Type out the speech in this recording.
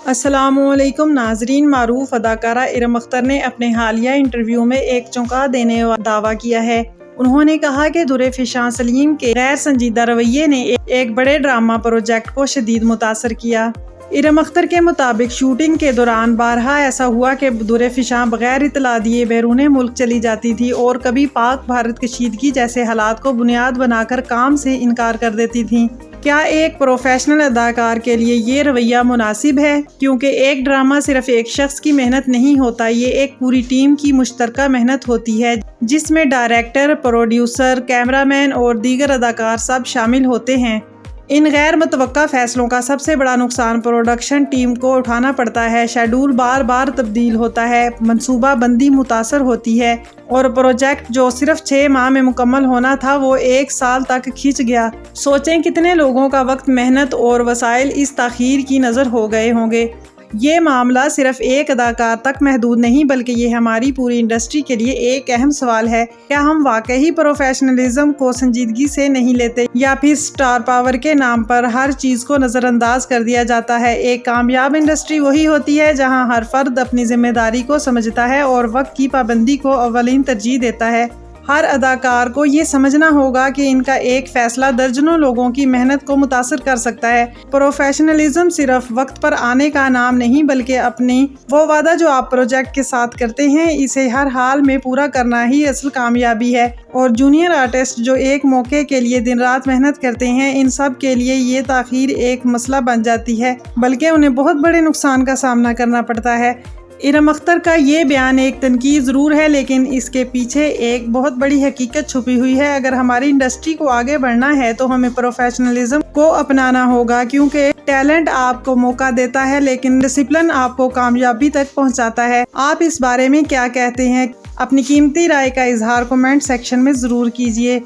السلام علیکم ناظرین، معروف اداکارہ ارم اختر نے اپنے حالیہ انٹرویو میں ایک چونکا دینے والا دعویٰ کیا ہے۔ انہوں نے کہا کہ درِ فشاں سلیم کے غیر سنجیدہ رویے نے ایک بڑے ڈرامہ پروجیکٹ کو شدید متاثر کیا۔ ارم اختر کے مطابق شوٹنگ کے دوران بارہا ایسا ہوا کہ درِ فشاں بغیر اطلاع دیے بیرون ملک چلی جاتی تھی اور کبھی پاک بھارت کشیدگی جیسے حالات کو بنیاد بنا کر کام سے انکار کر دیتی تھیں۔ کیا ایک پروفیشنل اداکار کے لیے یہ رویہ مناسب ہے؟ کیونکہ ایک ڈرامہ صرف ایک شخص کی محنت نہیں ہوتا، یہ ایک پوری ٹیم کی مشترکہ محنت ہوتی ہے جس میں ڈائریکٹر، پروڈیوسر، کیمرہ مین اور دیگر اداکار سب شامل ہوتے ہیں۔ ان غیر متوقع فیصلوں کا سب سے بڑا نقصان پروڈکشن ٹیم کو اٹھانا پڑتا ہے۔ شیڈول بار بار تبدیل ہوتا ہے، منصوبہ بندی متاثر ہوتی ہے اور پروجیکٹ جو صرف 6 ماہ میں مکمل ہونا تھا وہ 1 سال تک کھنچ گیا۔ سوچیں کتنے لوگوں کا وقت، محنت اور وسائل اس تاخیر کی نذر ہو گئے ہوں گے۔ یہ معاملہ صرف ایک اداکار تک محدود نہیں بلکہ یہ ہماری پوری انڈسٹری کے لیے ایک اہم سوال ہے۔ کیا ہم واقعی پروفیشنلزم کو سنجیدگی سے نہیں لیتے یا پھر سٹار پاور کے نام پر ہر چیز کو نظر انداز کر دیا جاتا ہے؟ ایک کامیاب انڈسٹری وہی ہوتی ہے جہاں ہر فرد اپنی ذمہ داری کو سمجھتا ہے اور وقت کی پابندی کو اولین ترجیح دیتا ہے۔ ہر اداکار کو یہ سمجھنا ہوگا کہ ان کا ایک فیصلہ درجنوں لوگوں کی محنت کو متاثر کر سکتا ہے۔ پروفیشنلزم صرف وقت پر آنے کا نام نہیں بلکہ اپنی وہ وعدہ جو آپ پروجیکٹ کے ساتھ کرتے ہیں اسے ہر حال میں پورا کرنا ہی اصل کامیابی ہے۔ اور جونیئر آرٹسٹ جو ایک موقع کے لیے دن رات محنت کرتے ہیں، ان سب کے لیے یہ تاخیر ایک مسئلہ بن جاتی ہے بلکہ انہیں بہت بڑے نقصان کا سامنا کرنا پڑتا ہے۔ ارم اختر کا یہ بیان ایک تنقید ضرور ہے لیکن اس کے پیچھے ایک بہت بڑی حقیقت چھپی ہوئی ہے۔ اگر ہماری انڈسٹری کو آگے بڑھنا ہے تو ہمیں پروفیشنلزم کو اپنانا ہوگا، کیونکہ ٹیلنٹ آپ کو موقع دیتا ہے لیکن ڈسپلن آپ کو کامیابی تک پہنچاتا ہے۔ آپ اس بارے میں کیا کہتے ہیں؟ اپنی قیمتی رائے کا اظہار کمنٹ سیکشن میں ضرور کیجیے۔